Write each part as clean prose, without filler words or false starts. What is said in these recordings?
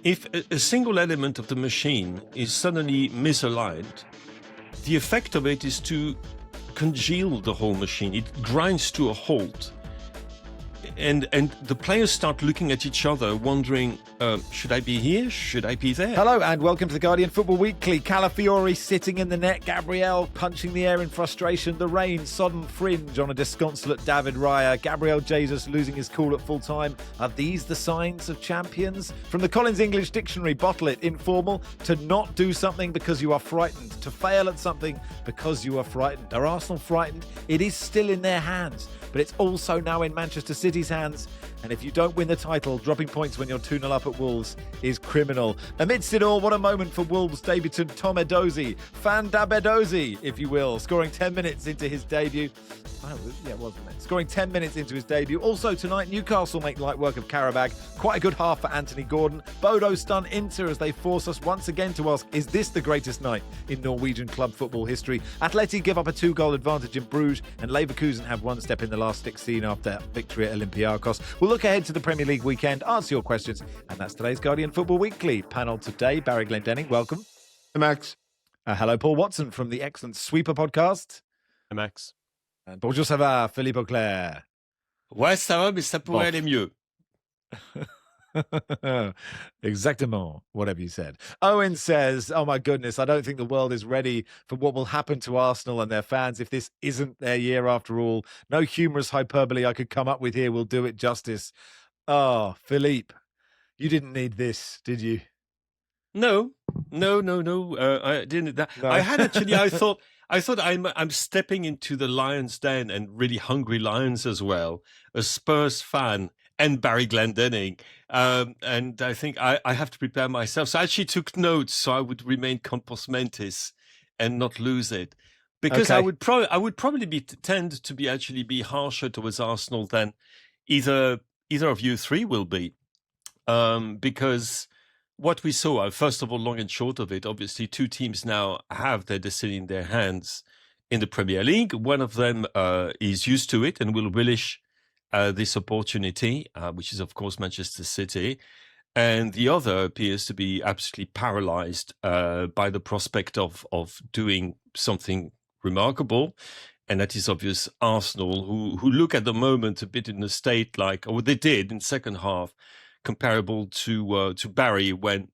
If a single element of the machine is suddenly misaligned, the effect of it is to congeal the whole machine. It grinds to a halt. And the players start looking at each other, wondering, should I be here? Should I be there? Hello and welcome to the Guardian Football Weekly. Calafiori sitting in the net, Gabriel punching the air in frustration, the rain, sodden fringe on a disconsolate David Raya, Gabriel Jesus losing his cool at full time. Are these the signs of champions? From the Collins English Dictionary, bottle it, informal, to not do something because you are frightened, to fail at something because you are frightened. Are Arsenal frightened? It is still in their hands, but it's also now in Manchester City's hands. And if you don't win the title, dropping points when you're 2-0 up at Wolves is criminal. Amidst it all, what a moment for Wolves debutant Tom Edozie, Fan Edozie, if you will, scoring 10 minutes into his debut. Oh, yeah, wasn't it? Scoring 10 minutes into his debut. Also tonight, Newcastle make light work of Qarabag. Quite a good half for Anthony Gordon. Bodø stun Inter as they force us once again to ask, is this the greatest night in Norwegian club football history? Atleti give up a 2-goal advantage in Bruges, and Leverkusen have one step in the last 16 after victory at Olympiacos. We'll look ahead to the Premier League weekend, answer your questions, and that's today's Guardian Football Weekly. Panel today, Barry Glendenning, welcome. Hey, Max. Hello, Paul Watson from the excellent Sweeper podcast. Hey, Max. And bonjour, ça va, Philippe Auclair. Ouais, ça va, mais ça pourrait aller mieux. Exactement, whatever you said. Owen says, oh my goodness, I don't think the world is ready for what will happen to Arsenal and their fans if this isn't their year after all. No humorous hyperbole I could come up with here will do it justice. Oh, Philippe, you didn't need this, did you? No. I didn't. No. I had actually. I thought I'm stepping into the lion's den, and really hungry lions as well. A Spurs fan and Barry Glendenning, and I think I have to prepare myself. So I actually took notes so I would remain compos mentis and not lose it, because Okay. I would probably tend to be harsher towards Arsenal than either of you three will be, because what we saw, first of all, long and short of it, obviously two teams now have their destiny in their hands in the Premier League. One of them is used to it and will relish this opportunity, which is, of course, Manchester City. And the other appears to be absolutely paralyzed by the prospect of doing something remarkable. And that is obvious Arsenal, who look at the moment a bit in a state like, or they did in second half, comparable to Barry when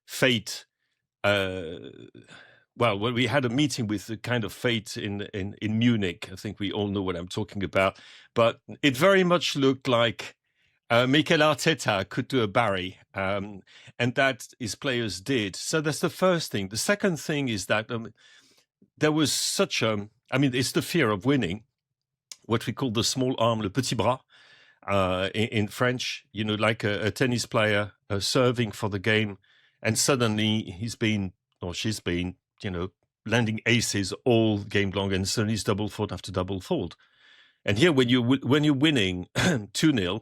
fate. When we had a meeting with the kind of fate in Munich, I think we all know what I'm talking about. But it very much looked like Mikel Arteta could do a Barry, and that his players did. So that's the first thing. The second thing is that there was such a. I mean, it's the fear of winning, what we call the small arm, le petit bras. In French, like a tennis player serving for the game, and suddenly he's been or she's been, landing aces all game long, and suddenly it's double fault after double fault. And here, when you're winning 2-0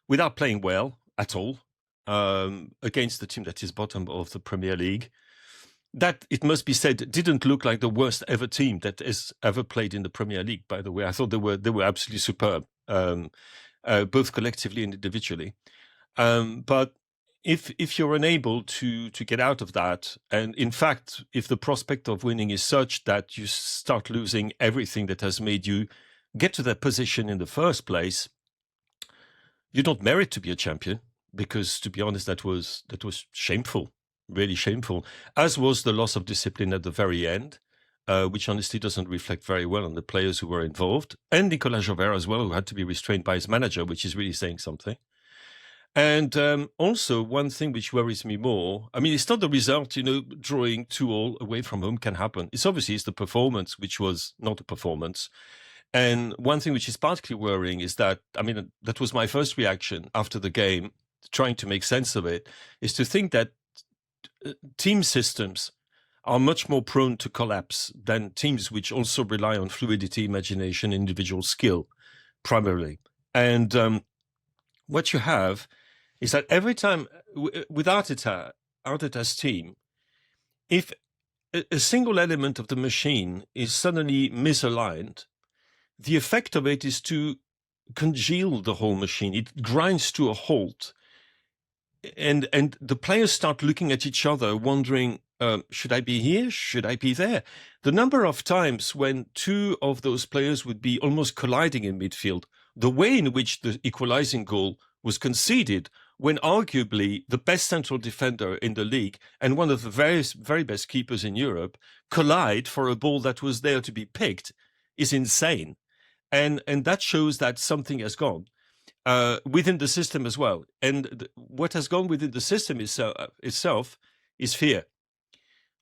without playing well at all against the team that is bottom of the Premier League, that, it must be said, didn't look like the worst ever team that has ever played in the Premier League. By the way, I thought they were absolutely superb. Both collectively and individually. But if you're unable to get out of that, and in fact, if the prospect of winning is such that you start losing everything that has made you get to that position in the first place, you don't merit to be a champion, because, to be honest, that was shameful, really shameful, as was the loss of discipline at the very end. Which honestly doesn't reflect very well on the players who were involved, and Nicolas Jaubert as well, who had to be restrained by his manager, which is really saying something. And also, one thing which worries me more, I mean, it's not the result, drawing 2-2 away from home can happen. It's the performance, which was not a performance. And one thing which is particularly worrying is that, that was my first reaction after the game, trying to make sense of it, is to think that team systems are much more prone to collapse than teams which also rely on fluidity, imagination, individual skill, primarily. And what you have is that every time, with Arteta's team, if a single element of the machine is suddenly misaligned, the effect of it is to congeal the whole machine. It grinds to a halt. and the players start looking at each other, wondering, should I be here? Should I be there? The number of times when two of those players would be almost colliding in midfield, the way in which the equalising goal was conceded, when arguably the best central defender in the league and one of the very best keepers in Europe collide for a ball that was there to be picked, is insane. And that shows that something has gone within the system as well. And what has gone within the system itself is fear.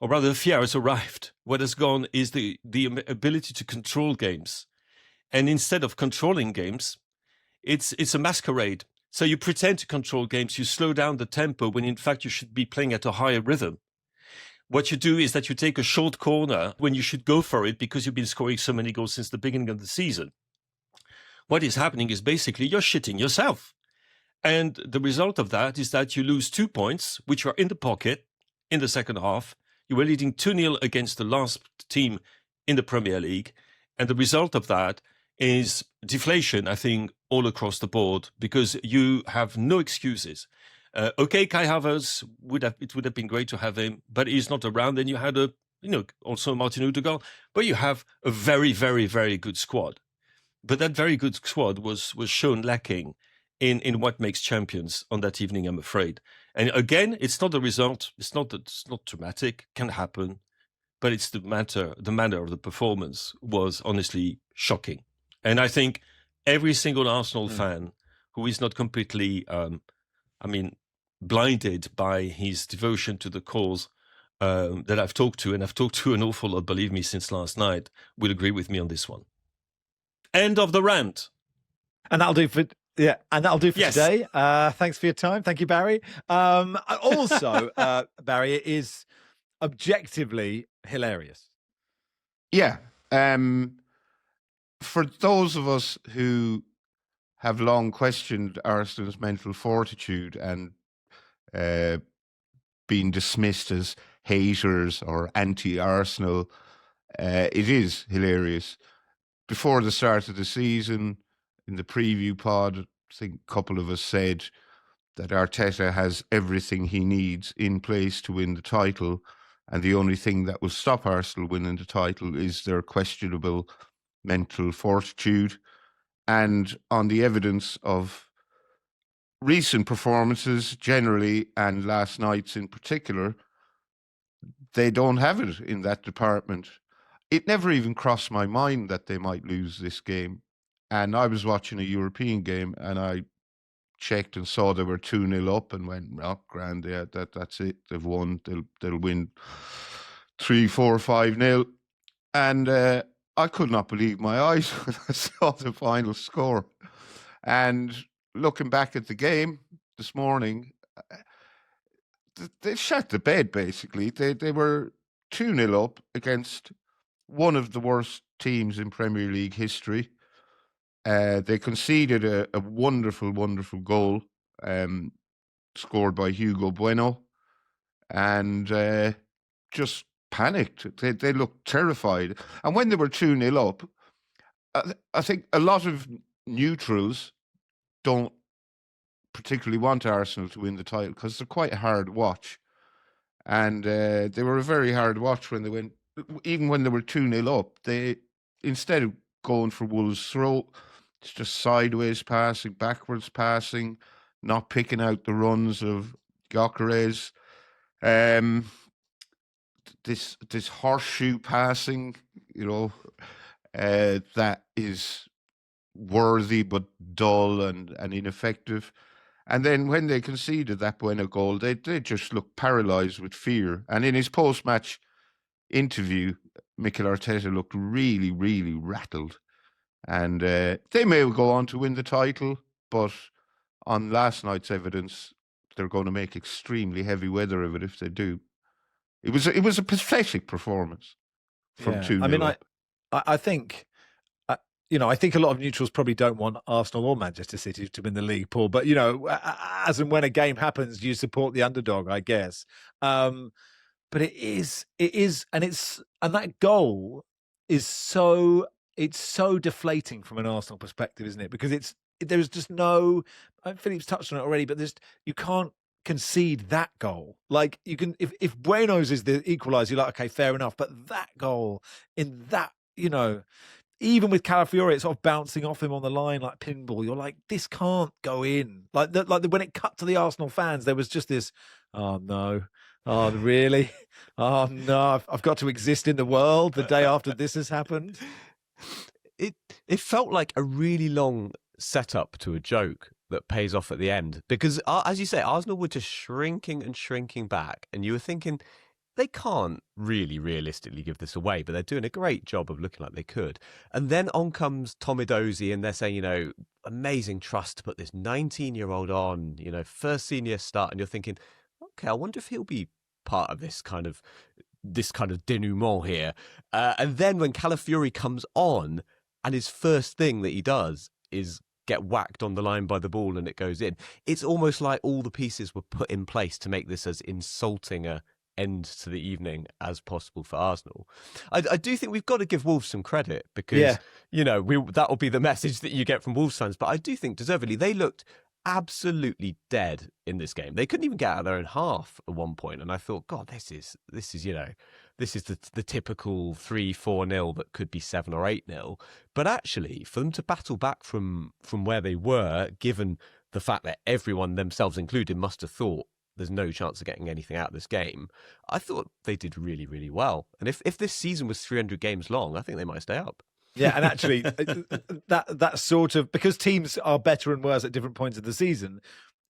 Or rather, fear has arrived. What has gone is the ability to control games. And instead of controlling games, it's a masquerade. So you pretend to control games, you slow down the tempo when in fact you should be playing at a higher rhythm. What you do is that you take a short corner when you should go for it because you've been scoring so many goals since the beginning of the season. What is happening is basically you're shitting yourself. And the result of that is that you lose 2 points, which are in the pocket in the second half. You were leading 2-0 against the last team in the Premier League. And the result of that is deflation, I think, all across the board, because you have no excuses. Okay, Kai Havertz it would have been great to have him, but he's not around. And you had also Martin Odegaard, but you have a very, very, very good squad. But that very good squad was shown lacking in what makes champions on that evening, I'm afraid. And again, it's not the result. It's not dramatic. Can happen, but it's the manner of the performance was honestly shocking. And I think every single Arsenal fan who is not completely, blinded by his devotion to the cause that I've talked to, and I've talked to an awful lot, believe me, since last night, will agree with me on this one. End of the rant. And that'll do for today. Thanks for your time. Thank you, Barry. Also, Barry, it is objectively hilarious. Yeah. For those of us who have long questioned Arsenal's mental fortitude and been dismissed as haters or anti-Arsenal, it is hilarious. Before the start of the season, in the preview pod, I think a couple of us said that Arteta has everything he needs in place to win the title, and the only thing that will stop Arsenal winning the title is their questionable mental fortitude. And on the evidence of recent performances generally, and last night's in particular, they don't have it in that department. It never even crossed my mind that they might lose this game. And I was watching a European game and I checked and saw they were 2-0 up and went, oh, grand, yeah, that's it. They've won. They'll win 3-4, 5-0. And I could not believe my eyes when I saw the final score. And looking back at the game this morning, they shat the bed, basically. They were 2-0 up against one of the worst teams in Premier League history. They conceded a wonderful, wonderful goal scored by Hugo Bueno, and just panicked. They looked terrified. And when they were 2-0 up, I think a lot of neutrals don't particularly want Arsenal to win the title because they're quite a hard watch. And they were a very hard watch when they went, even when they were 2-0 up, they, instead of going for Wolves' throat, it's just sideways passing, backwards passing, not picking out the runs of Gyökeres. This horseshoe passing, that is worthy but dull and ineffective. And then when they conceded that Bueno goal, they just looked paralysed with fear. And in his post-match interview, Mikel Arteta looked really, really rattled. And they may go on to win the title, but on last night's evidence, they're going to make extremely heavy weather of it if they do. It was a pathetic performance from 2-0. I mean, I think... I think a lot of neutrals probably don't want Arsenal or Manchester City to win the league, Paul. But, as and when a game happens, you support the underdog, I guess. But it is, and that goal is so deflating from an Arsenal perspective, isn't it? Because there's just no, Philippe's touched on it already, but you can't concede that goal. Like, you can, if Bueno's is the equaliser, you're like, okay, fair enough. But that goal in that, even with Calafiori, it's sort of bouncing off him on the line like pinball. You're like, this can't go in. When it cut to the Arsenal fans, there was just this, oh no, oh really, oh no, I've got to exist in the world the day after this has happened. It felt like a really long setup to a joke that pays off at the end, because as you say, Arsenal were just shrinking and shrinking back, and you were thinking, they can't really realistically give this away, but they're doing a great job of looking like they could. And then on comes Tom Edozie, and they're saying, amazing trust to put this 19-year-old on, first senior start. And you're thinking, okay, I wonder if he'll be part of this kind of denouement here. And then when Calafiori comes on, and his first thing that he does is get whacked on the line by the ball and it goes in, it's almost like all the pieces were put in place to make this as insulting a end to the evening as possible for Arsenal. I do think we've got to give Wolves some credit, because that will be the message that you get from Wolves fans, but I do think deservedly they looked absolutely dead in this game. They couldn't even get out of their own half at one point, and I thought, God, this is the typical 3-4-0 that could be 7 or 8-0. But actually, for them to battle back from where they were, given the fact that everyone, themselves included, must have thought there's no chance of getting anything out of this game, I thought they did really, really well. And if this season was 300 games long, I think they might stay up. Yeah, and actually, that sort of, because teams are better and worse at different points of the season,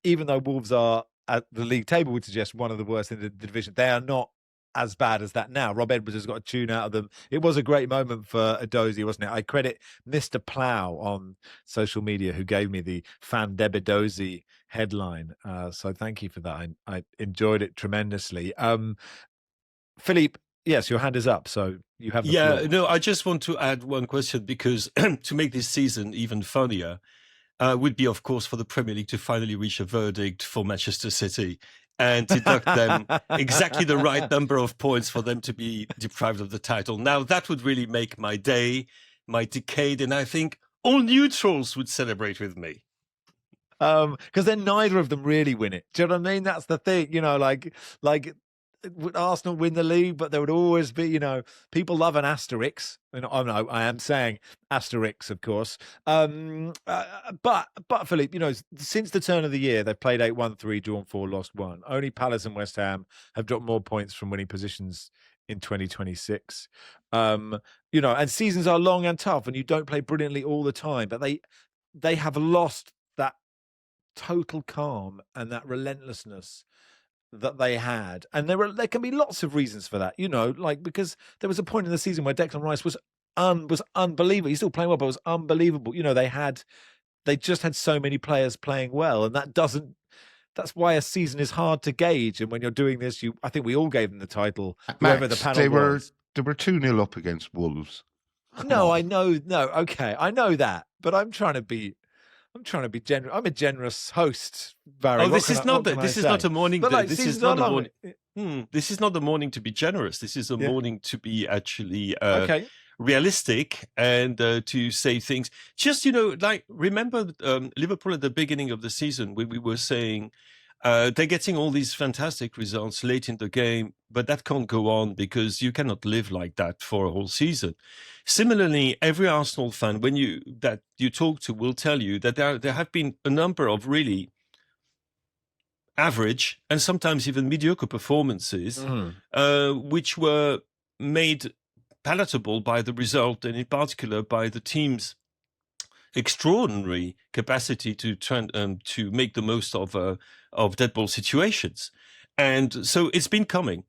even though Wolves are, at the league table would suggest, one of the worst in the division, they are not as bad as that now. Rob Edwards has got a tune out of them. It was a great moment for Edozie, wasn't it? I credit Mr. Plough on social media, who gave me the Fan Deb Edozie headline. So thank you for that. I enjoyed it tremendously. Philippe, yes, your hand is up, so you have the floor. No, I just want to add one question, because to make this season even funnier would be, of course, for the Premier League to finally reach a verdict for Manchester City and deduct them exactly the right number of points for them to be deprived of the title. Now, that would really make my day, my decade, and I think all neutrals would celebrate with me. Because then neither of them really win it. Do you know what I mean? That's the thing, like would Arsenal win the league, but there would always be, people love an asterisk. I am saying asterisk, of course. But Philippe, since the turn of the year, they've played 8-1-3, drawn 4, lost 1. Only Palace and West Ham have dropped more points from winning positions in 2026. And seasons are long and tough, and you don't play brilliantly all the time, but they have lost that total calm and that relentlessness that they had. And there can be lots of reasons for that, because there was a point in the season where Declan Rice was unbelievable. He's still playing well, but it was unbelievable. They just had so many players playing well, and that's why a season is hard to gauge. And when you're doing this, I think we all gave them the title. Whoever the panel was. They were 2-0 up against Wolves. I know. No, okay, I know that, but I'm trying to be generous. I'm a generous host, Barry. This is not a morning. But this is not a morning. This is not the morning to be generous. This is a morning to be actually realistic and to say things. Just remember Liverpool at the beginning of the season, when we were saying they're getting all these fantastic results late in the game, but that can't go on, because you cannot live like that for a whole season. Similarly, every Arsenal fan, when you talk to, will tell you that there have been a number of really average and sometimes even mediocre performances, which were made palatable by the result, and in particular by the team's extraordinary capacity to make the most of dead ball situations. And so it's been coming.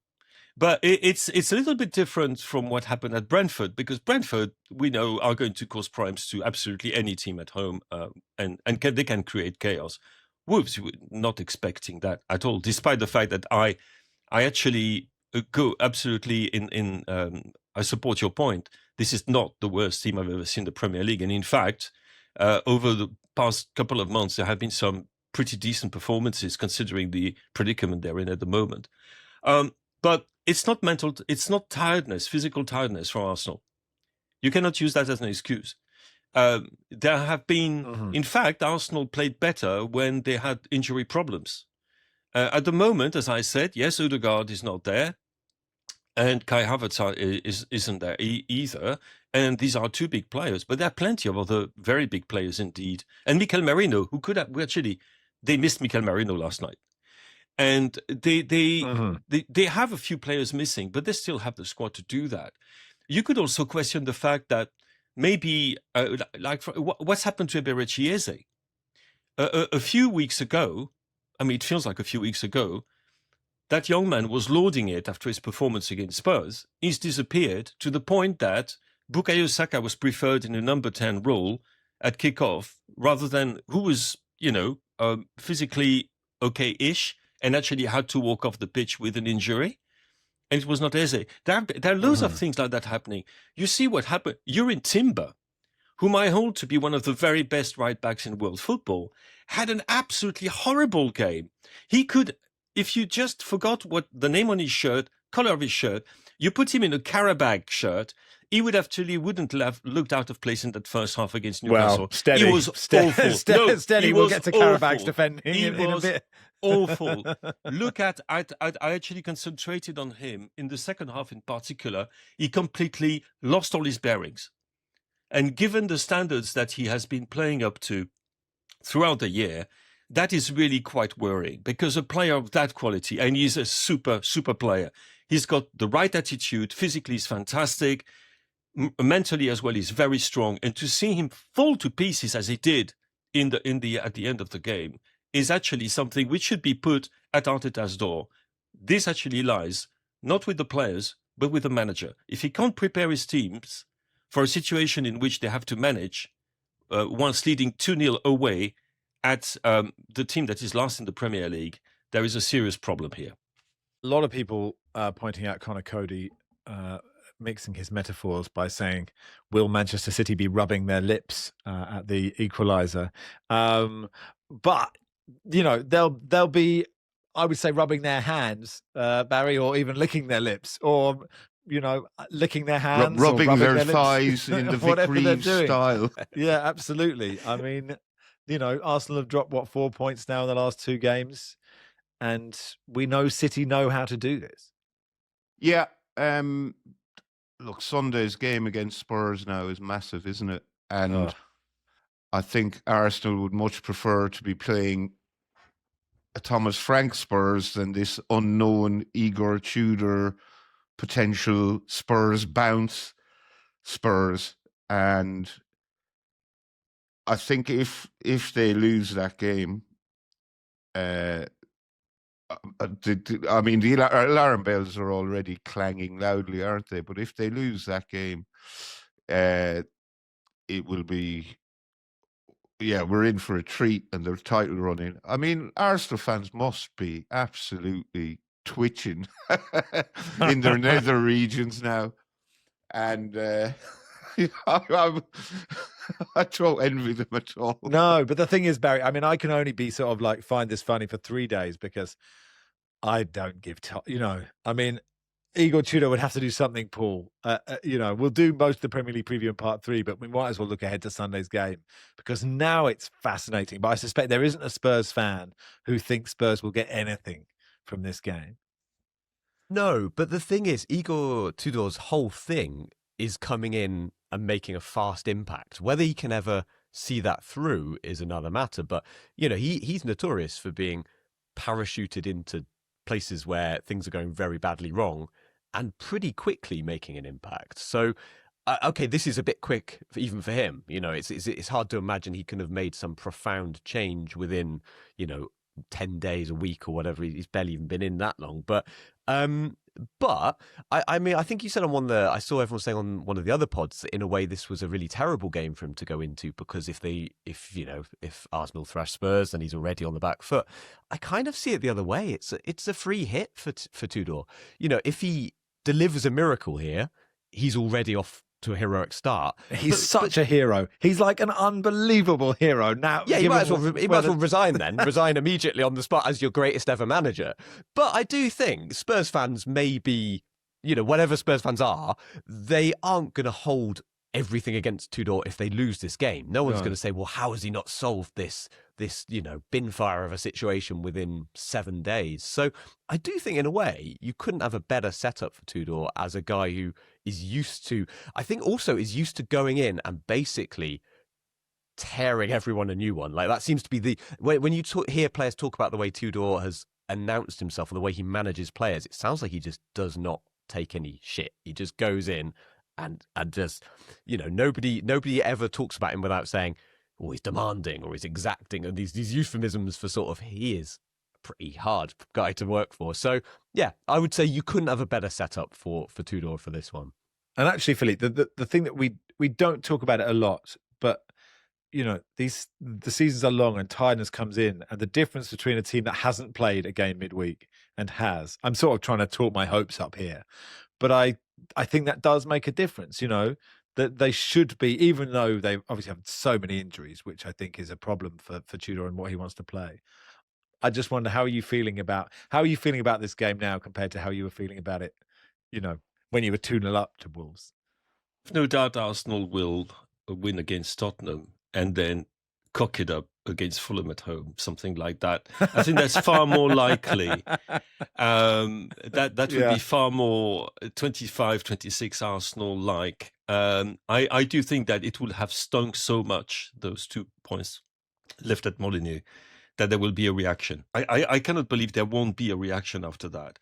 But it's a little bit different from what happened at Brentford, because Brentford, we know, are going to cause problems to absolutely any team at home, and they can create chaos. Wolves, were not expecting that at all, despite the fact that I actually go absolutely in I support your point. This is not the worst team I've ever seen in the Premier League. And in fact, over the past couple of months, there have been some pretty decent performances considering the predicament they're in at the moment. But it's not mental, it's not tiredness, physical tiredness for Arsenal. You cannot use that as an excuse. There have been, in fact, Arsenal played better when they had injury problems. At the moment, as I said, yes, Odegaard is not there, and Kai Havertz isn't there either. And these are two big players, but there are plenty of other very big players indeed. And Mikel Merino, who could have they missed Mikel Merino last night, and they have a few players missing, but they still have the squad to do that. You could also question the fact that maybe what's happened to Eberechi Eze? A few weeks ago, I mean, it feels like a few weeks ago, that young man was lauding it after his performance against Spurs. He's disappeared to the point that Bukayo Saka was preferred in a number 10 role at kickoff rather than who was, physically okay-ish and actually had to walk off the pitch with an injury. And it was not Eze. There are loads of things like that happening. You see what happened. Yurin Timber, whom I hold to be one of the very best right-backs in world football, had an absolutely horrible game. He could, if you just forgot what the name on his shirt, color of his shirt, you put him in a Qarabag shirt, he wouldn't have looked out of place in that first half against Newcastle. Well, steady. He was awful. Steady. We'll get to Qarabag's defending in a bit. Awful. I actually concentrated on him in the second half in particular. He completely lost all his bearings. And given the standards that he has been playing up to throughout the year, that is really quite worrying, because a player of that quality, and he's a super, super player, he's got the right attitude, physically he's fantastic, mentally as well, he's very strong. And to see him fall to pieces as he did at the end of the game is actually something which should be put at Arteta's door. This actually lies not with the players, but with the manager. If he can't prepare his teams for a situation in which they have to manage once leading 2-0 away at the team that is last in the Premier League, there is a serious problem here. A lot of people pointing out Conor Cody mixing his metaphors by saying, will Manchester City be rubbing their lips at the equaliser? But, they'll be, I would say, rubbing their hands, Barry, or even licking their lips, or licking their hands, rubbing their thighs in the Vic Reeves style. Yeah, absolutely. I mean, Arsenal have dropped 4 points now in the last 2 games, and we know City know how to do this. Yeah. Look, Sunday's game against Spurs now is massive, isn't it? And I think Arsenal would much prefer to be playing a Thomas Frank Spurs than this unknown Igor Tudor potential Spurs bounce Spurs. And I think if they lose that game, the alarm bells are already clanging loudly, aren't they? But if they lose that game, it will be, we're in for a treat and the title running. I mean, Arsenal fans must be absolutely twitching in their nether regions now. And I don't envy them at all. No, but the thing is, Barry, I mean, I can only be sort of like find this funny for 3 days because I don't give I mean, Igor Tudor would have to do something, Paul. We'll do most of the Premier League preview in part 3, but we might as well look ahead to Sunday's game because now it's fascinating. But I suspect there isn't a Spurs fan who thinks Spurs will get anything from this game. No, but the thing is, Igor Tudor's whole thing is coming in and making a fast impact. Whether he can ever see that through is another matter. But, he's notorious for being parachuted into places where things are going very badly wrong and pretty quickly making an impact. So, this is a bit quick even for him. It's hard to imagine he can have made some profound change within, 10 days, a week or whatever. He's barely even been in that long. But I mean, I think you said I saw everyone saying on one of the other pods that in a way this was a really terrible game for him to go into because if Arsenal thrash Spurs, then he's already on the back foot. I kind of see it the other way. It's a free hit for Tudor. If he delivers a miracle here, he's already off to a heroic start. He's such a hero. He's like an unbelievable hero. Now, yeah, he might as well resign then. Resign immediately on the spot as your greatest ever manager. But I do think Spurs fans may be, whatever Spurs fans are, they aren't going to hold everything against Tudor if they lose this game. No one's going to say, well, how has he not solved this bin fire of a situation within 7 days. So I do think, in a way, you couldn't have a better setup for Tudor as a guy who is used to, I think also is used to going in and basically tearing everyone a new one. Like, that seems to be when you hear players talk about the way Tudor has announced himself and the way he manages players, it sounds like he just does not take any shit. He just goes in and just, nobody ever talks about him without saying, oh, he's demanding or he's exacting, and these euphemisms for sort of, he is a pretty hard guy to work for. So yeah, I would say you couldn't have a better setup for Tudor for this one. And actually, Philippe, the thing that we don't talk about it a lot, but the seasons are long and tiredness comes in, and the difference between a team that hasn't played a game midweek and has, I'm sort of trying to talk my hopes up here, but I think that does make a difference, that they should be, even though they obviously have so many injuries, which I think is a problem for Tudor and what he wants to play. I just wonder, how are you feeling about this game now compared to how you were feeling about it, when you were 2-0 up to Wolves? No doubt Arsenal will win against Tottenham and then cock it up against Fulham at home, something like that. I think that's far more likely. That would be far more 25-26 Arsenal-like. I do think that it will have stunk so much, those 2 points left at Molineux, that there will be a reaction. I cannot believe there won't be a reaction after that.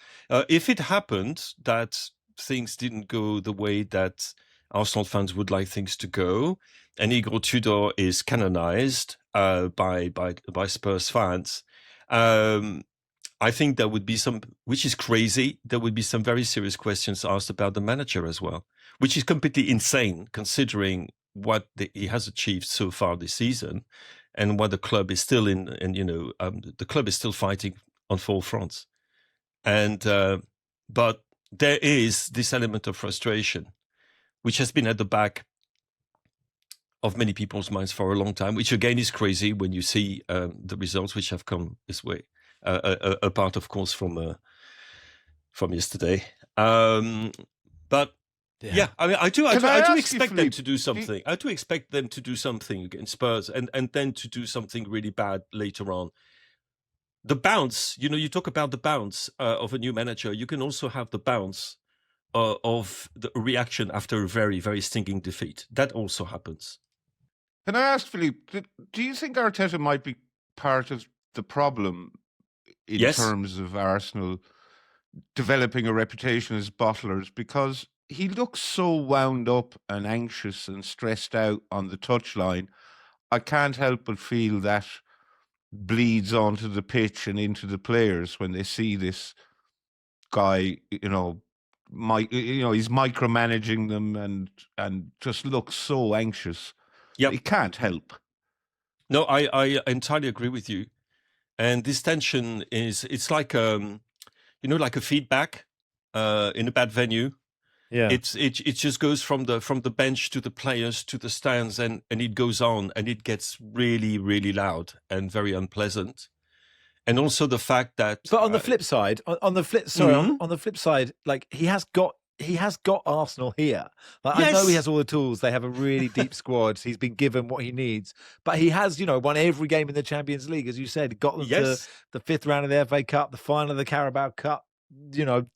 If it happened that things didn't go the way that Arsenal fans would like things to go, and Igor Tudor is canonized by Spurs fans, I think there would be some, which is crazy, there would be some very serious questions asked about the manager as well, which is completely insane considering what he has achieved so far this season and what the club is still in. And, the club is still fighting on 4 fronts. And, but there is this element of frustration, which has been at the back of many people's minds for a long time, which again is crazy when you see the results which have come this way. Apart, of course, from yesterday. But yeah, I mean, I do expect them to do something. I do expect them to do something against Spurs, and then to do something really bad later on. The bounce, you talk about the bounce of a new manager. You can also have the bounce of the reaction after a very, very stinging defeat. That also happens. Can I ask, Philippe, do you think Arteta might be part of the problem in terms of Arsenal developing a reputation as bottlers? Because he looks so wound up and anxious and stressed out on the touchline. I can't help but feel that bleeds onto the pitch and into the players when they see this guy, he's micromanaging them and just looks so anxious. Yep. It can't help. No, I entirely agree with you. And this tension it's like like a feedback in a bad venue. Yeah. It just goes from the bench to the players to the stands, and it goes on, and it gets really, really loud and very unpleasant. And also the fact that, but on the flip side, on the flip side, like he has got Arsenal here. Like, yes. I know he has all the tools. They have a really deep squad. He's been given what he needs, but he has, won every game in the Champions League, as you said. Got them to the 5th round of the FA Cup, the final of the Qarabag Cup.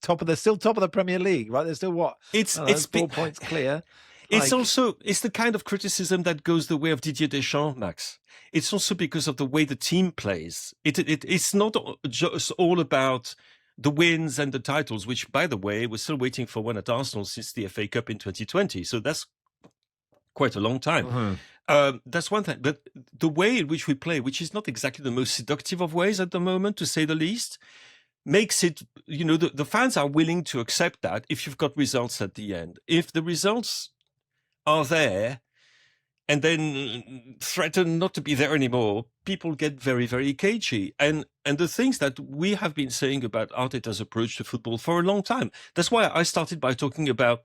Top of the Premier League, right? They're still what? It's 4 points clear. It's the kind of criticism that goes the way of Didier Deschamps, Max. It's also because of the way the team plays. It's not just all about the wins and the titles, which, by the way, we're still waiting for one at Arsenal since the FA Cup in 2020. So that's quite a long time. Mm-hmm. That's one thing. But the way in which we play, which is not exactly the most seductive of ways at the moment, to say the least, makes it, the fans are willing to accept that if you've got results at the end. If the results are there and then threaten not to be there anymore, people get very, very cagey. And the things that we have been saying about Arteta's approach to football for a long time. That's why I started by talking about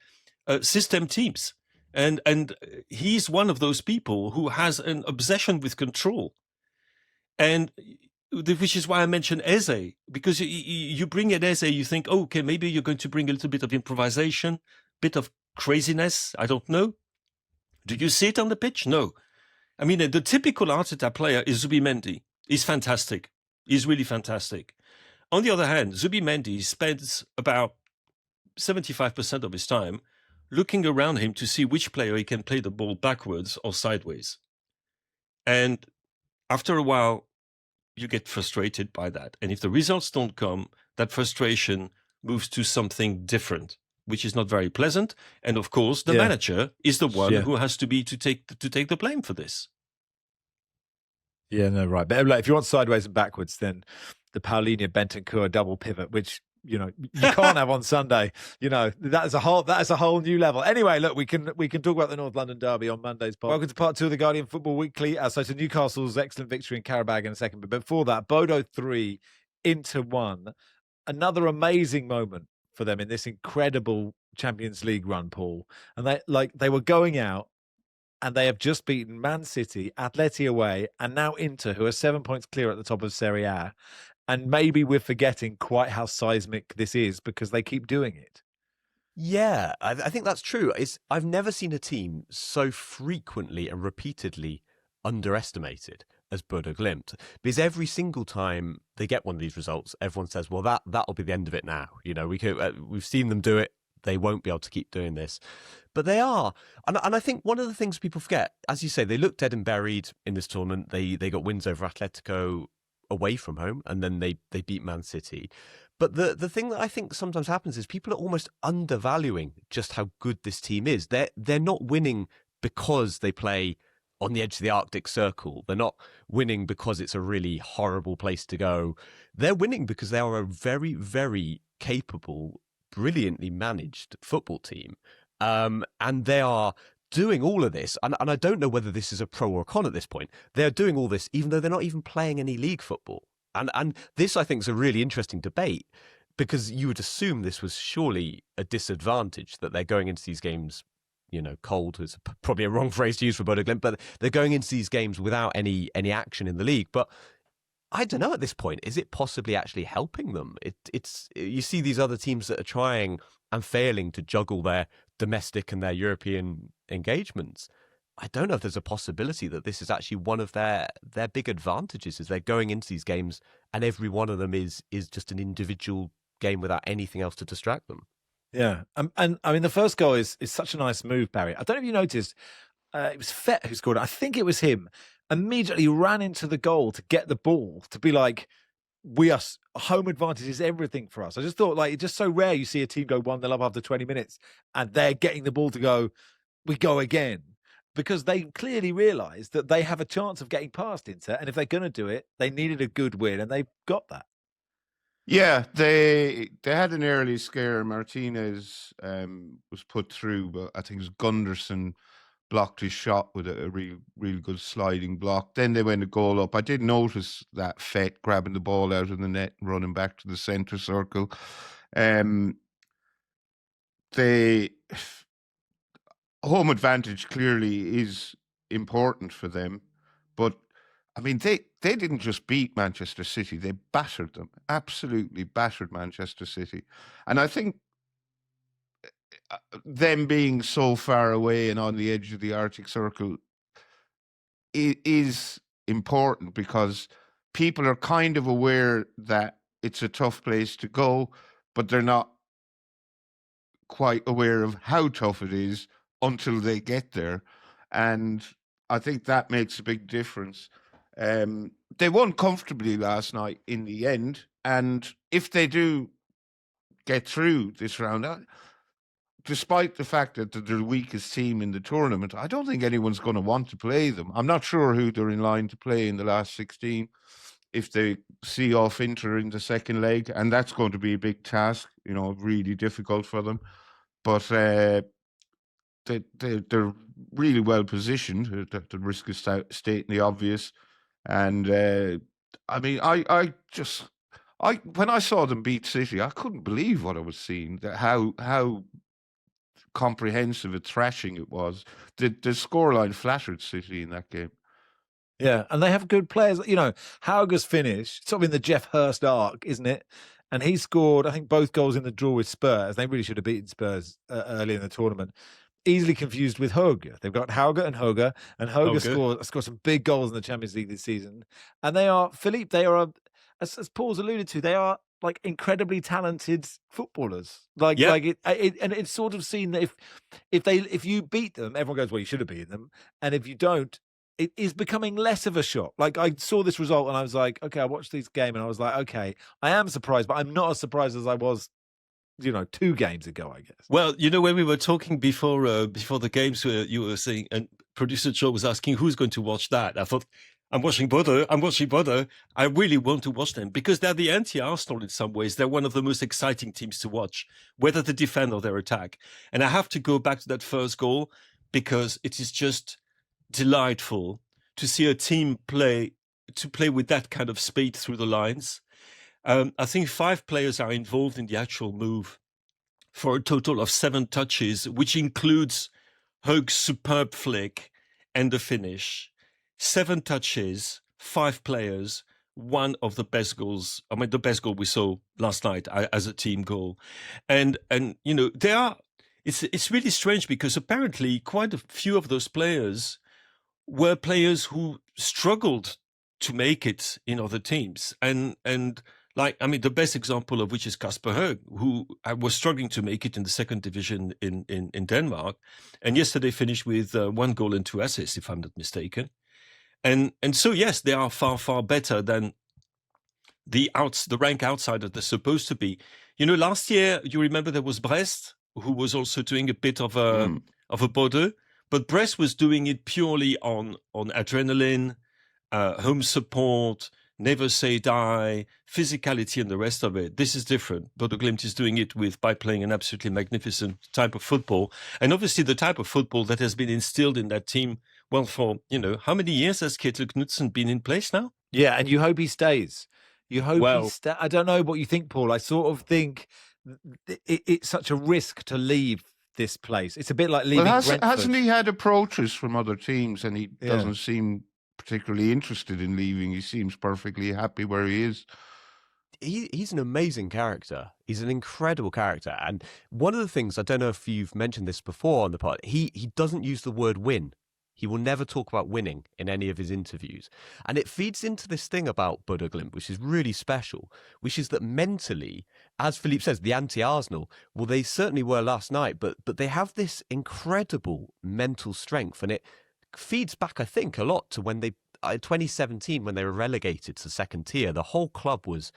system teams. And he's one of those people who has an obsession with control. And which is why I mentioned Eze, because you bring in Eze, you think, oh, okay, maybe you're going to bring a little bit of improvisation, bit of craziness. I don't know. Do you see it on the pitch? No. I mean, the typical Arteta player is Zubimendi. He's fantastic. He's really fantastic. On the other hand, Zubimendi spends about 75% of his time looking around him to see which player he can play the ball backwards or sideways. And after a while, you get frustrated by that. And if the results don't come, that frustration moves to something different, which is not very pleasant. And of course, the manager is the one who has to take the blame for this. Yeah, no, right. But like, if you want sideways and backwards, then the Paulinho Bentancur double pivot, which you can't have on Sunday. That is a whole new level. Anyway, look, we can talk about the North London derby on Monday's pod. Welcome to part 2 of the Guardian Football Weekly. So to Newcastle's excellent victory in Qarabag in a second, but before that, Bodø 3, Inter 1. Another amazing moment for them in this incredible Champions League run, Paul. And they were going out, and they have just beaten Man City, Atleti away, and now Inter, who are 7 points clear at the top of Serie A. And maybe we're forgetting quite how seismic this is because they keep doing it. Yeah, I think that's true. I've never seen a team so frequently and repeatedly underestimated as Bodø Glimt, because every single time they get one of these results, everyone says, "Well, that'll be the end of it now." We've seen them do it. They won't be able to keep doing this. But they are. And I think one of the things people forget, as you say, they look dead and buried in this tournament. They got wins over Atletico away from home, and then they beat Man City. But the thing that I think sometimes happens is people are almost undervaluing just how good this team is. They're not winning because they play on the edge of the Arctic Circle. They're not winning because it's a really horrible place to go. They're winning because they are a very, very capable, brilliantly managed football team. And they are doing all of this. And I don't know whether this is a pro or a con at this point. They're doing all this even though they're not even playing any league football. And this, I think, is a really interesting debate, because you would assume this was surely a disadvantage, that they're going into these games, cold is probably a wrong phrase to use for Bodø Glimt, but they're going into these games without any action in the league. But I don't know at this point, is it possibly actually helping them? It's you see these other teams that are trying and failing to juggle their domestic and their European engagements. I don't know if there's a possibility that this is actually one of their big advantages, is they're going into these games and every one of them is just an individual game without anything else to distract them. Yeah. And I mean, the first goal is such a nice move, Barry. I don't know if you noticed, it was Fett who scored it. I think it was him. Immediately ran into the goal to get the ball, to be like, home advantage is everything for us. I just thought, it's just so rare you see a team go 1-0 up after 20 minutes and they're getting the ball to go, we go again. Because they clearly realised that they have a chance of getting past Inter, and if they're going to do it, they needed a good win, and they've got that. Yeah, they had an early scare. Martinez was put through, but I think it was Gunderson blocked his shot with a really good sliding block. Then they went a goal up. I did notice that Fett grabbing the ball out of the net and running back to the centre circle. Home advantage clearly is important for them, but I mean, they didn't just beat Manchester City, they battered them, absolutely battered Manchester City. And I think them being so far away and on the edge of the Arctic Circle is important, because people are kind of aware that it's a tough place to go, but they're not quite aware of how tough it is until they get there. And I think that makes a big difference. They won comfortably last night in the end, and if they do get through this round, despite the fact that they're the weakest team in the tournament, I don't think anyone's going to want to play them. I'm not sure who they're in line to play in the last 16 if they see off Inter in the second leg, and that's going to be a big task, really difficult for them. But they're really well positioned, at the risk of stating the obvious. And I mean, I when I saw them beat City, I couldn't believe what I was seeing. How comprehensive a thrashing it was. The scoreline flattered City in that game. Yeah, and they have good players. Hauger's finish, sort of in the Jeff Hurst arc, isn't it? And he scored, I think, both goals in the draw with Spurs. They really should have beaten Spurs early in the tournament. easily confused with Hauge. They've got Hauge, and Hauge Hauge. scored some big goals in the Champions League this season. And they are, Philippe, they are, as Paul's alluded to, they are like incredibly talented footballers. And it's sort of seen that if you beat them, everyone goes, well, you should have beaten them. And if you don't, it is becoming less of a shock. Like, I saw this result and I was like, okay, I watched this game and I was like, okay, I am surprised, but I'm not as surprised as I was, 2 games ago, I guess. Well, when we were talking before the games, you were saying, and producer Joe was asking, who's going to watch that? I thought, I'm watching Bodø. I really want to watch them because they're the anti-Arsenal in some ways. They're one of the most exciting teams to watch, whether they defend or their attack. And I have to go back to that first goal because it is just delightful to see a team play with that kind of speed through the lines. I think 5 players are involved in the actual move for a total of 7 touches, which includes Hauge's superb flick and the finish. 7 touches, 5 players, one of the best goals. I mean, the best goal we saw last night as a team goal. And they are. It's really strange because apparently quite a few of those players were players who struggled to make it in other teams. And the best example of which is Kasper Hauge, who was struggling to make it in the 2nd division in Denmark. And yesterday finished with 1 goal and 2 assists, if I'm not mistaken. And so, yes, they are far, far better than the rank outsider they're supposed to be. Last year, you remember there was Brest, who was also doing a bit of a Bodø. But Brest was doing it purely on adrenaline, home support, never say die, physicality, and the rest of it. This is different. Bodø Glimt is doing it by playing an absolutely magnificent type of football. And obviously the type of football that has been instilled in that team, well, for, how many years has Kjetil Knutsen been in place now? Yeah, and you hope he stays. You hope he stays. I don't know what you think, Paul. I sort of think it's such a risk to leave this place. It's a bit like leaving Brentford. Hasn't he had approaches from other teams and he doesn't seem particularly interested in leaving? He seems perfectly happy where he is. He's an amazing character. He's an incredible character. And one of the things, I don't know if you've mentioned this before on the pod, he doesn't use the word win. He will never talk about winning in any of his interviews. And it feeds into this thing about Bodø Glimt, which is really special, which is that mentally, as Philippe says, the anti-Arsenal, well, they certainly were last night, but they have this incredible mental strength. And it feeds back, I think, a lot to when 2017, when they were relegated to 2nd tier. The whole club was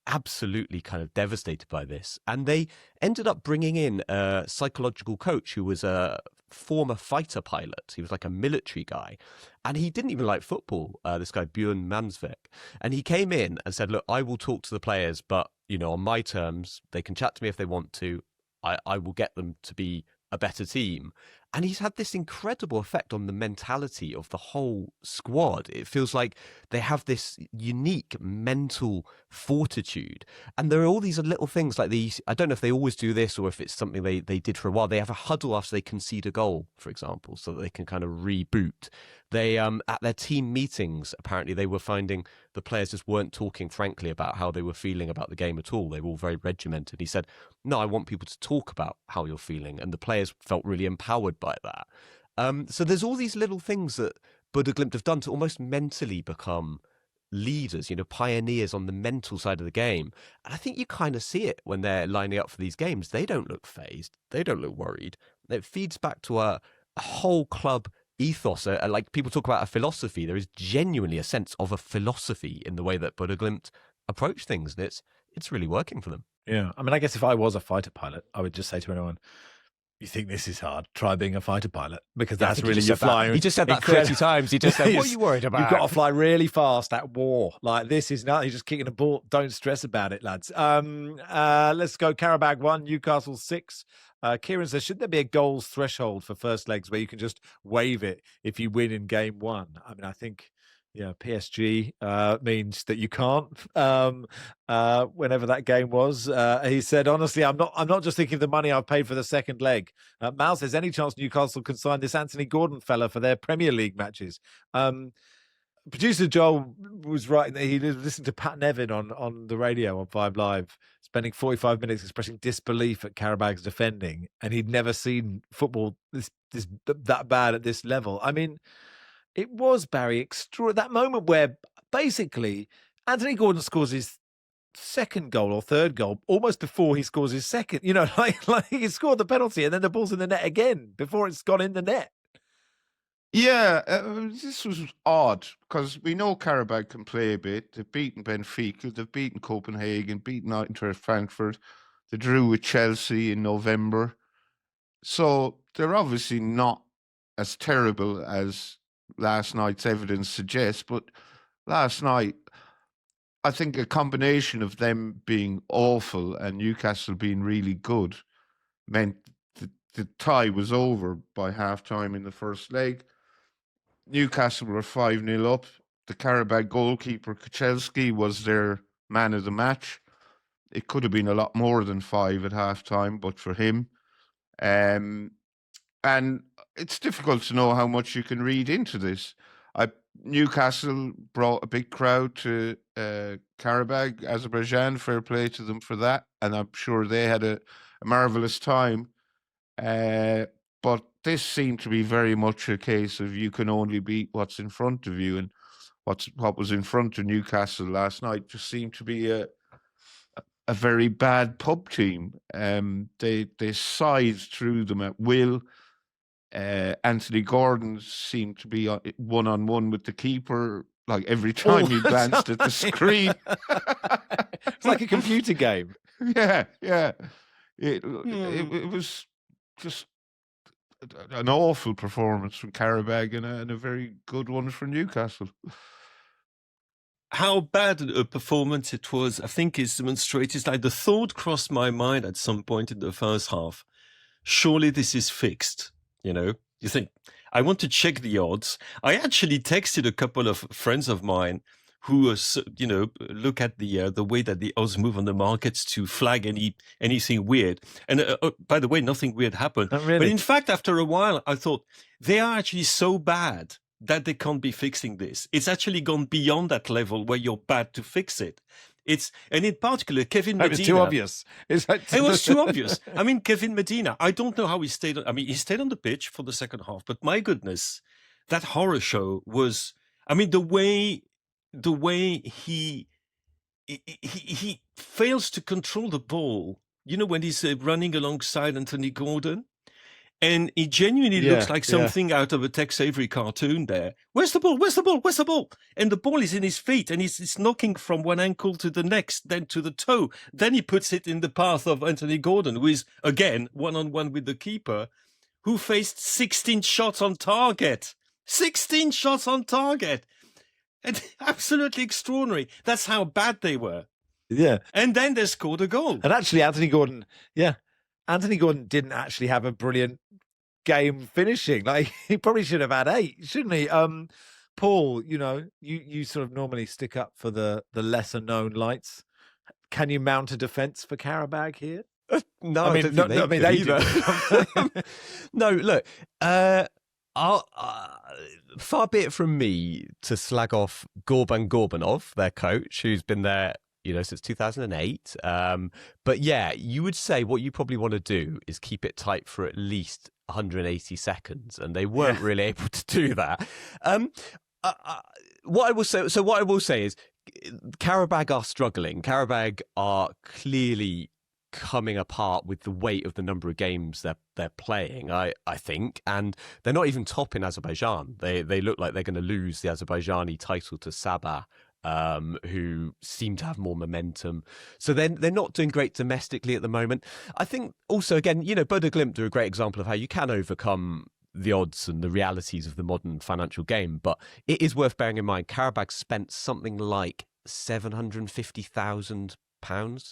absolutely kind of devastated by this. And they ended up bringing in a psychological coach who was a former fighter pilot. He was like a military guy. And he didn't even like football, this guy Bjørn Mansvik. And he came in and said, look, I will talk to the players, but, on my terms, they can chat to me if they want to. I will get them to be a better team. And he's had this incredible effect on the mentality of the whole squad. It feels like they have this unique mental fortitude. And there are all these little things like these. I don't know if they always do this or if it's something they did for a while. They have a huddle after they concede a goal, for example, so that they can kind of reboot. They, at their team meetings, apparently they were finding the players just weren't talking frankly about how they were feeling about the game at all. They were all very regimented. He said, no, I want people to talk about how you're feeling. And the players felt really empowered by that. So there's all these little things that Bodø Glimt have done to almost mentally become leaders, pioneers on the mental side of the game. And I think you kind of see it when they're lining up for these games. They don't look fazed. They don't look worried. It feeds back to a whole club ethos. Like people talk about a philosophy. There is genuinely a sense of a philosophy in the way that Bodø Glimt approach things. And it's really working for them. Yeah. I mean, I guess if I was a fighter pilot, I would just say to anyone, you think this is hard? Try being a fighter pilot, because that's really your flying. He just said that 30 times. He just said, what are you worried about? You've got to fly really fast at war. Like, this is nothing. You're just kicking a ball. Don't stress about it, lads. Let's go. Qarabag 1, Newcastle 6. Kieran says, should there be a goals threshold for first legs where you can just waive it if you win in game 1? I mean, I think, PSG means that you can't. Whenever that game was, he said, honestly, I'm not just thinking of the money I've paid for the second leg. Mal says, any chance Newcastle can sign this Anthony Gordon fella for their Premier League matches? Producer Joel was right. He listened to Pat Nevin on the radio on 5 Live, spending 45 minutes expressing disbelief at Qarabag's defending, and he'd never seen football that bad at this level. I mean, it was, Barry, that moment where basically Anthony Gordon scores his second goal or third goal almost before he scores his second. You know, like he scored the penalty and then the ball's in the net again before it's gone in the net. Yeah, this was odd because we know Qarabag can play a bit. They've beaten Benfica, they've beaten Copenhagen, beaten Eintracht Frankfurt. They drew with Chelsea in November. So they're obviously not as terrible as last night's evidence suggests. But last night, I think a combination of them being awful and Newcastle being really good meant the tie was over by half-time in the first leg. Newcastle were 5-0 up. The Qarabag goalkeeper, Kuchelski, was their man of the match. It could have been a lot more than 5 at half-time, but for him. And it's difficult to know how much you can read into this. Newcastle brought a big crowd to Qarabag, Azerbaijan. Fair play to them for that. And I'm sure they had a marvellous time. But this seemed to be very much a case of you can only beat what's in front of you. And what was in front of Newcastle last night just seemed to be a very bad pub team. They sized through them at will. Anthony Gordon seemed to be one-on-one with the keeper, like every time he glanced at the screen. It's like a computer game. Yeah. It was just an awful performance from Qarabag and a very good one for Newcastle. How bad a performance it was, I think, is demonstrated. Like the thought crossed my mind at some point in the first half. Surely this is fixed. You know, you think, I want to check the odds. I actually texted a couple of friends of mine who, look at the way that the odds move on the markets to flag anything weird. And by the way, nothing weird happened. Not really. But in fact, after a while, I thought they are actually so bad that they can't be fixing this. It's actually gone beyond that level where you're bad to fix it. And in particular, Kevin Medina. It was too obvious. It was too obvious. I mean, Kevin Medina, I don't know how he stayed. He stayed on the pitch for the second half, but my goodness, that horror show was, the way he fails to control the ball, when he's running alongside Anthony Gordon. And he genuinely looks like something out of a Tex Avery cartoon there. Where's the ball? Where's the ball? Where's the ball? And the ball is in his feet and he's knocking from one ankle to the next, then to the toe. Then he puts it in the path of Anthony Gordon, who is, again, one-on-one with the keeper, who faced 16 shots on target. 16 shots on target. And absolutely extraordinary. That's how bad they were. Yeah. And then they scored a goal. And actually, Anthony Gordon didn't actually have a brilliant game finishing. Like, he probably should have had 8, shouldn't he? Paul, you sort of normally stick up for the lesser known lights. Can you mount a defence for Qarabag here? No, I don't think they do. No, look, far be it from me to slag off Gorban Gorbanov, their coach, who's been there since 2008. But yeah, you would say what you probably want to do is keep it tight for at least 180 seconds. And they weren't really able to do that. What I will say is Qarabag are struggling. Qarabag are clearly coming apart with the weight of the number of games they're playing, I think. And they're not even top in Azerbaijan. They look like they're going to lose the Azerbaijani title to Sabah, who seem to have more momentum. So they're not doing great domestically at the moment. I think also, again, Bodø Glimt are a great example of how you can overcome the odds and the realities of the modern financial game. But it is worth bearing in mind, Qarabag spent something like £750,000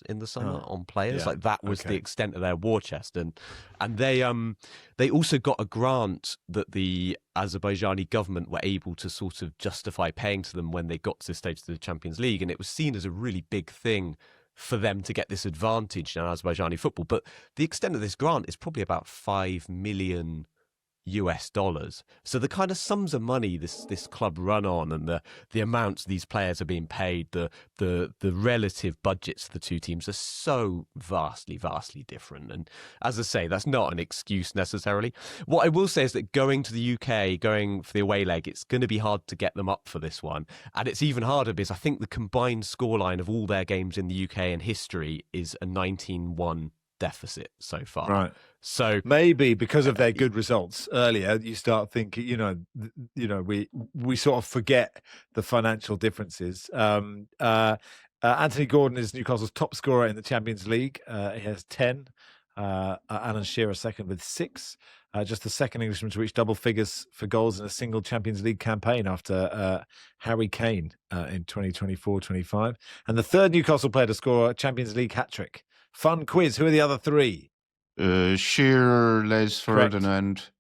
in the summer on players. Like, that was the extent of their war chest. And they also got a grant that the Azerbaijani government were able to sort of justify paying to them when they got to the stage of the Champions League. And it was seen as a really big thing for them to get this advantage in Azerbaijani football. But the extent of this grant is probably about €5 million. US dollars. So the kind of sums of money this club run on, and the amounts these players are being paid, the relative budgets of the two teams are so vastly different. And as I say, that's not an excuse necessarily. What I will say is that going to the UK, going for the away leg, it's going to be hard to get them up for this one. And it's even harder because I think the combined scoreline of all their games in the UK in history is a 19-1 deficit so far. Right. So maybe because of their good results earlier, you start thinking, we sort of forget the financial differences. Anthony Gordon is Newcastle's top scorer in the Champions League. He has 10. Alan Shearer second with 6. Just the second Englishman to reach double figures for goals in a single Champions League campaign after Harry Kane in 2024-25. And the third Newcastle player to score a Champions League hat-trick. Fun quiz. Who are the other 3? Shearer, Les Ferdinand,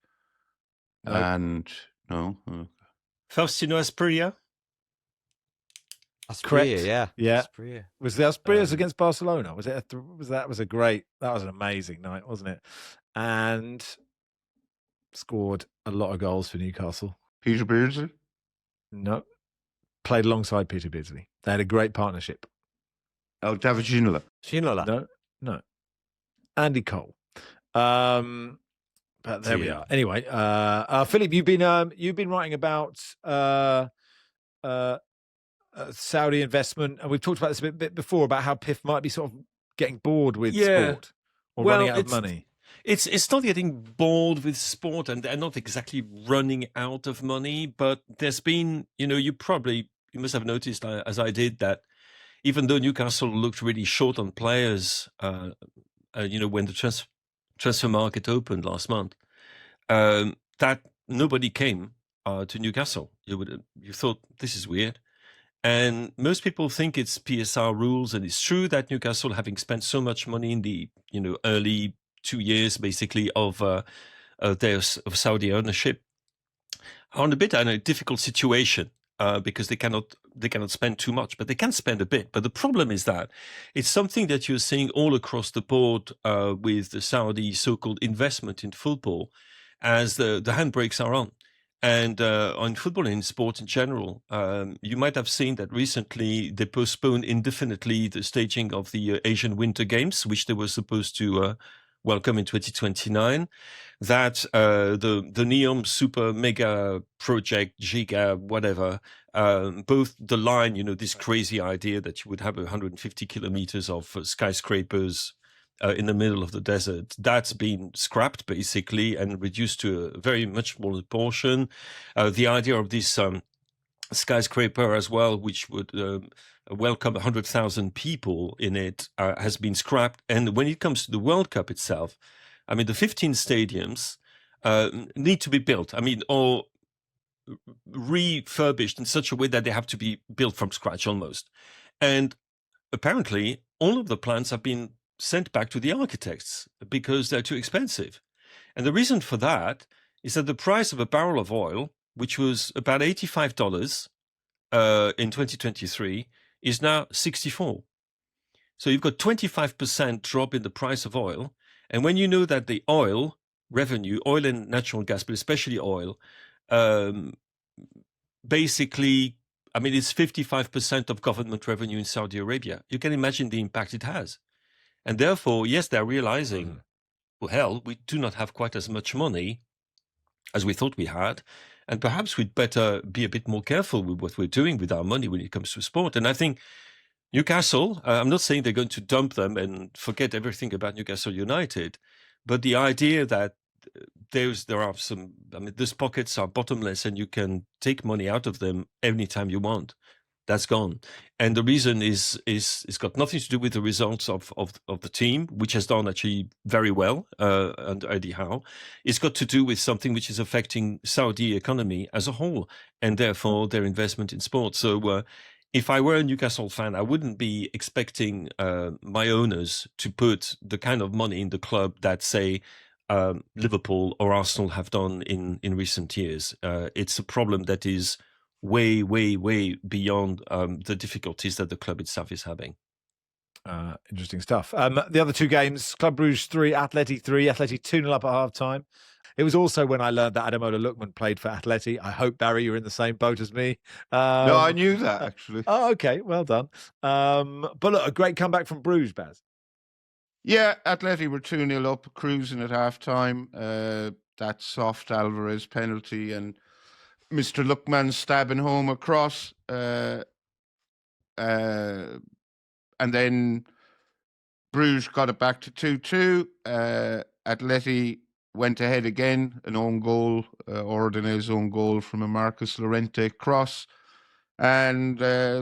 and Faustino Asprilla. Asprilla, yeah. Asprilla. Was the Asprilla's against Barcelona? Was it? That was an amazing night, wasn't it? And scored a lot of goals for Newcastle. Peter Beardsley? No, played alongside Peter Beardsley. They had a great partnership. Oh, David Ginola. No. Andy Cole. But there we are. Anyway, Philippe, you've been writing about Saudi investment, and we've talked about this a bit before about how PIF might be sort of getting bored with sport or running out of money. It's not getting bored with sport, and they're not exactly running out of money. But there's been, you must have noticed, as I did, that even though Newcastle looked really short on players, when the transfer market opened last month, that nobody came to Newcastle. You thought, this is weird. And most people think it's PSR rules, and it's true that Newcastle, having spent so much money in the early 2 years basically of Saudi ownership, are in a bit difficult situation. Because they cannot spend too much, but they can spend a bit. But the problem is that it's something that you're seeing all across the board with the Saudi so-called investment in football, as the handbrakes are on. And on football and in sport in general, you might have seen that recently they postponed indefinitely the staging of the Asian Winter Games, which they were supposed to welcome in 2029. That the NEOM super mega project, giga, whatever, both the line, this crazy idea that you would have 150 kilometers of skyscrapers in the middle of the desert, that's been scrapped basically and reduced to a very much smaller portion. The idea of this skyscraper as well, which would welcome 100,000 people in it, has been scrapped. And when it comes to the World Cup itself, the 15 stadiums need to be built. Or refurbished in such a way that they have to be built from scratch almost. And apparently, all of the plans have been sent back to the architects because they're too expensive. And the reason for that is that the price of a barrel of oil, which was about $85 in 2023, is now $64. So you've got 25% drop in the price of oil. And when you know that the oil revenue, oil and natural gas, but especially oil, basically, it's 55% of government revenue in Saudi Arabia. You can imagine the impact it has. And therefore, yes, they're realizing, we do not have quite as much money as we thought we had. And perhaps we'd better be a bit more careful with what we're doing with our money when it comes to sport. And I think Newcastle, I'm not saying they're going to dump them and forget everything about Newcastle United, but the idea that there are some, those pockets are bottomless and you can take money out of them anytime you want, that's gone. And the reason is it's got nothing to do with the results of the team, which has done actually very well under Eddie Howe. It's got to do with something which is affecting Saudi economy as a whole, and therefore their investment in sport. So if I were a Newcastle fan, I wouldn't be expecting my owners to put the kind of money in the club that, say, Liverpool or Arsenal have done in recent years. It's a problem that is way, way, way beyond the difficulties that the club itself is having. Interesting stuff. The other two games, Club Brugge 3, Atleti 3, Atleti 2-0 up at half-time. It was also when I learned that Ademola Lookman played for Atleti. I hope, Barry, you're in the same boat as me. No, I knew that, actually. Oh, okay. Well done. But look, a great comeback from Bruges, Baz. Yeah, Atleti were 2-0 up, cruising at half-time. That soft Alvarez penalty and Mr. Lookman stabbing home across. And then Bruges got it back to 2-2. Atleti went ahead again, an own goal, Ordine's own goal from a Marcus Llorente cross. And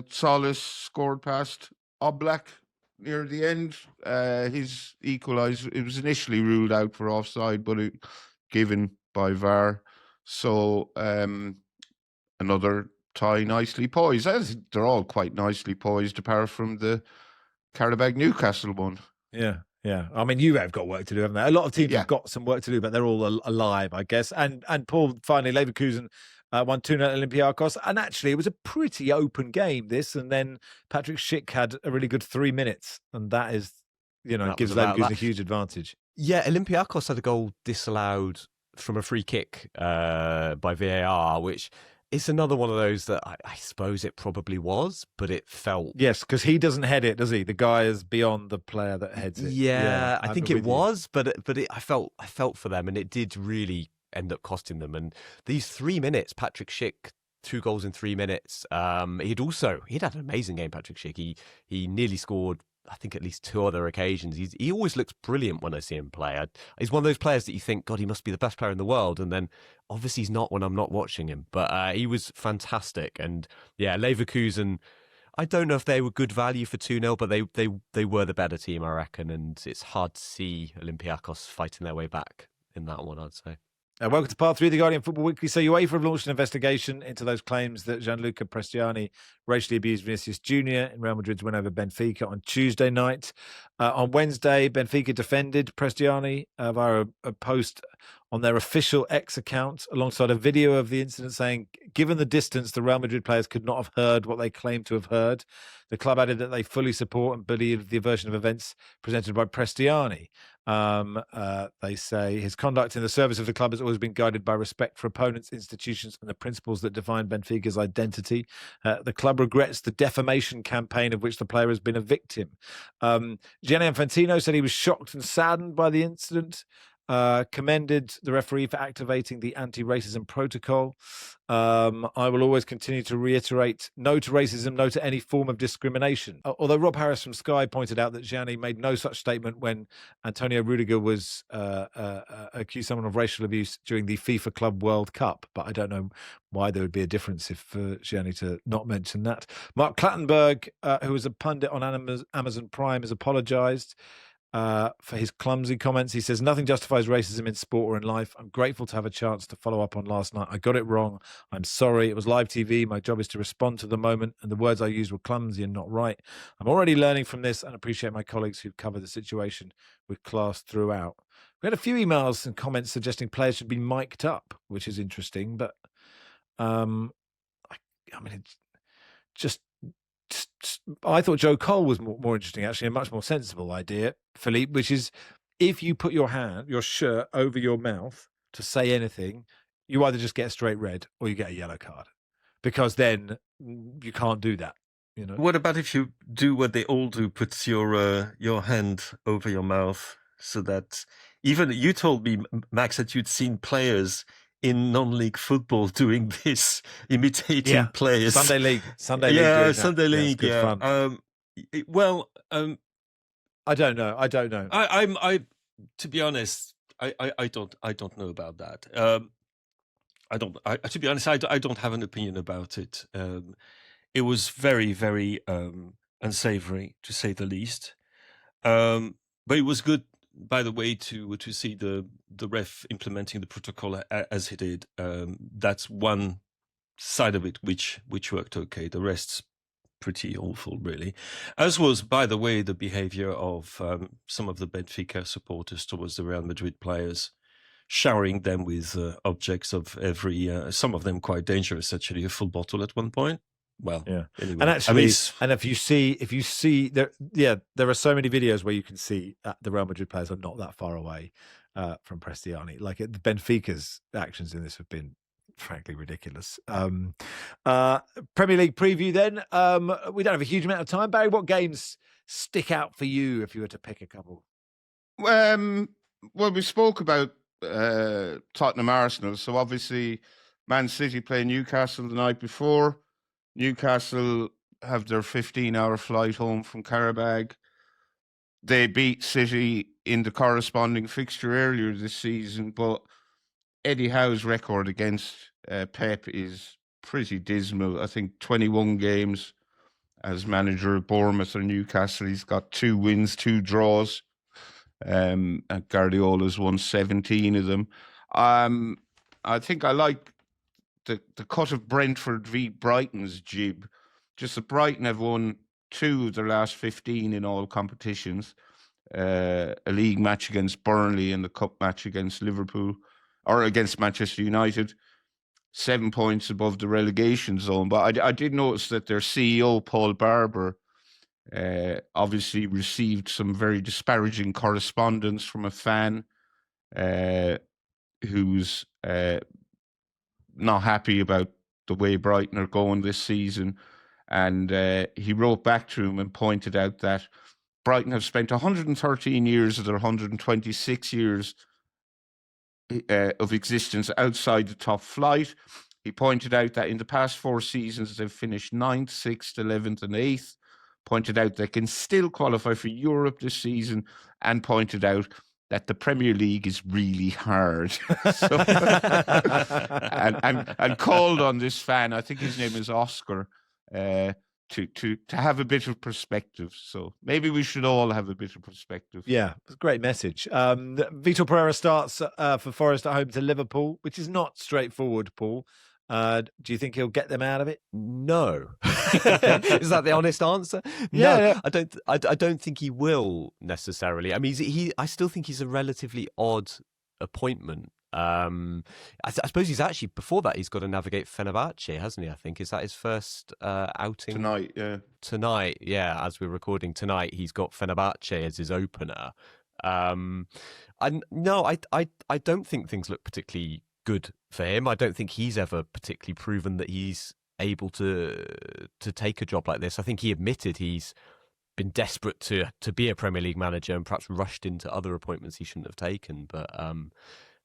Solis scored past Oblak near the end. His equaliser, it was initially ruled out for offside, but it given by VAR. So another tie nicely poised. They're all quite nicely poised, apart from the Qarabag Newcastle one. Yeah. I mean, you have got work to do, haven't they? A lot of teams have got some work to do, but they're all alive, I guess. And Paul, finally, Leverkusen won 2-0 at Olympiacos. And actually, it was a pretty open game, this. And then Patrick Schick had a really good 3 minutes. And that is, gives Leverkusen a huge advantage. Yeah, Olympiacos had a goal disallowed from a free kick by VAR, which is another one of those that I suppose it probably was, but it felt... Yes, because he doesn't head it, does he? The guy is beyond the player that heads it. Yeah, I think it was, but I felt for them, and it did really end up costing them. And these 3 minutes, Patrick Schick, 2 goals in 3 minutes. He'd had an amazing game, Patrick Schick. He nearly scored, I think, at least 2 other occasions. He always looks brilliant when I see him play. He's one of those players that you think, God, he must be the best player in the world, and then obviously he's not when I'm not watching him. But he was fantastic, and yeah, Leverkusen, I don't know if they were good value for 2-0, but they were the better team, I reckon, and it's hard to see Olympiacos fighting their way back in that one, I'd say. Welcome to part 3 of the Guardian Football Weekly. So UEFA have launched an investigation into those claims that Gianluca Prestiani racially abused Vinicius Jr. in Real Madrid's win over Benfica on Tuesday night. On Wednesday, Benfica defended Prestiani via a post on their official X account alongside a video of the incident saying, given the distance, the Real Madrid players could not have heard what they claimed to have heard. The club added that they fully support and believe the version of events presented by Prestiani. They say his conduct in the service of the club has always been guided by respect for opponents, institutions, and the principles that define Benfica's identity. The club regrets the defamation campaign of which the player has been a victim. Gianni Infantino said he was shocked and saddened by the incident. Commended the referee for activating the anti-racism protocol. I will always continue to reiterate no to racism, no to any form of discrimination. Although Rob Harris from Sky pointed out that Gianni made no such statement when Antonio Rudiger was accused someone of racial abuse during the FIFA Club World Cup. But I don't know why there would be a difference if Gianni to not mention that. Mark Clattenburg, who was a pundit on Amazon Prime, has apologised for his clumsy comments. He says, nothing justifies racism in sport or in life. I'm grateful to have a chance to follow up on last night. I got it wrong. I'm sorry. It was live TV. My job is to respond to the moment, and the words I used were clumsy and not right. I'm already learning from this and appreciate my colleagues who've covered the situation with class throughout. We had a few emails and comments suggesting players should be mic'd up, which is interesting, but I mean, it's just I thought Joe Cole was more interesting, actually, a much more sensible idea, Philippe, which is if you put your shirt over your mouth to say anything, you either just get a straight red or you get a yellow card, because then you can't do that. What about if you do what they all do, put your hand over your mouth, so that even you told me, Max, that you'd seen players in non-league football doing this, imitating players. Sunday League. Sunday League. Yeah. Fun. I don't know. I to be honest, I don't know about that. To be honest, I don't have an opinion about it. It was very, very unsavory, to say the least. But it was good, by the way, to see the ref implementing the protocol as he did. That's one side of it which worked okay. The rest's pretty awful, really. As was, by the way, the behaviour of some of the Benfica supporters towards the Real Madrid players, showering them with objects of every, some of them quite dangerous, actually, a full bottle at one point. well, Yeah. anyway. And actually, it's- and if you see there are so many videos where you can see the Real Madrid players are not that far away from Prestiani. Like Benfica's actions in this have been frankly ridiculous. Premier League preview then. We don't have a huge amount of time. Barry, what games stick out for you if you were to pick a couple? Well, we spoke about Tottenham Arsenal, so obviously Man City play Newcastle the night before. Newcastle have their 15-hour flight home from Qarabag. They beat City in the corresponding fixture earlier this season, but Eddie Howe's record against Pep is pretty dismal. I think 21 games as manager of Bournemouth or Newcastle. He's got 2 wins, 2 draws. And Guardiola's won 17 of them. I think I like the cut of Brentford v Brighton's jib. Just that Brighton have won 2 of their last 15 in all competitions. A league match against Burnley and the cup match against Liverpool, or against Manchester United. 7 points above the relegation zone. But I did notice that their CEO, Paul Barber, obviously received some very disparaging correspondence from a fan who's not happy about the way Brighton are going this season. And he wrote back to him and pointed out that Brighton have spent 113 years of their 126 years of existence outside the top flight. He pointed out that in the past 4 seasons, they've finished 9th, 6th, 11th and 8th. Pointed out they can still qualify for Europe this season, and pointed out that the Premier League is really hard. and called on this fan, I think his name is Oscar, to have a bit of perspective. So maybe we should all have a bit of perspective. Yeah, it's a great message. Vitor Pereira starts for Forest at home to Liverpool, which is not straightforward, Paul. Do you think he'll get them out of it? No. Is that the honest answer? Yeah. I don't think he will necessarily. I mean, I still think he's a relatively odd appointment. I suppose he's actually, before that, he's got to navigate Fenerbahce, hasn't he? I think, is that his first outing tonight? Yeah, as we're recording tonight, he's got Fenerbahce as his opener. I don't think things look particularly good for him. I don't think he's ever particularly proven that he's able to take a job like this. I think he admitted he's been desperate to be a Premier League manager and perhaps rushed into other appointments he shouldn't have taken. But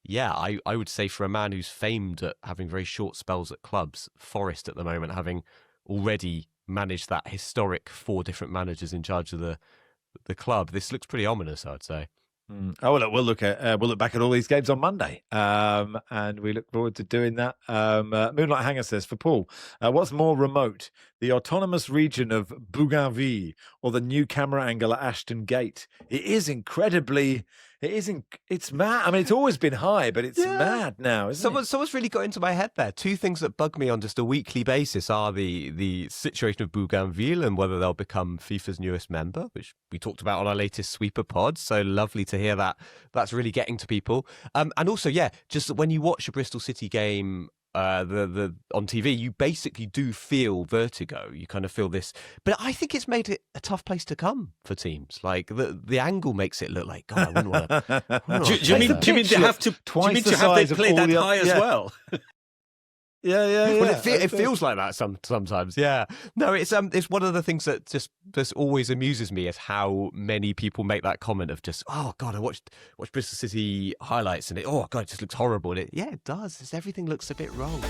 yeah, I would say for a man who's famed at having very short spells at clubs, Forest at the moment, having already managed that historic 4 different managers in charge of the club, this looks pretty ominous, I'd say. Oh, well, we'll look back at all these games on Monday, and we look forward to doing that. Moonlight Hanger says, for Paul, what's more remote, the autonomous region of Bougainville or the new camera angle at Ashton Gate? It's mad. I mean, it's always been high, but it's mad now, isn't it? Someone's really got into my head there. 2 things that bug me on just a weekly basis are the situation of Bougainville and whether they'll become FIFA's newest member, which we talked about on our latest Sweeper pod. So lovely to hear that. That's really getting to people. And also, just when you watch a Bristol City game on TV, you basically do feel vertigo. You kind of feel this, but I think it's made it a tough place to come for teams. Like the angle makes it look like, God, I wouldn't want to. Do you mean to have to play that high as well? Yeah. Well, it feels like that sometimes. Yeah. No, it's one of the things that just always amuses me is how many people make that comment of just, oh God, I watched Bristol City highlights and it just looks horrible. And it does. Everything looks a bit wrong.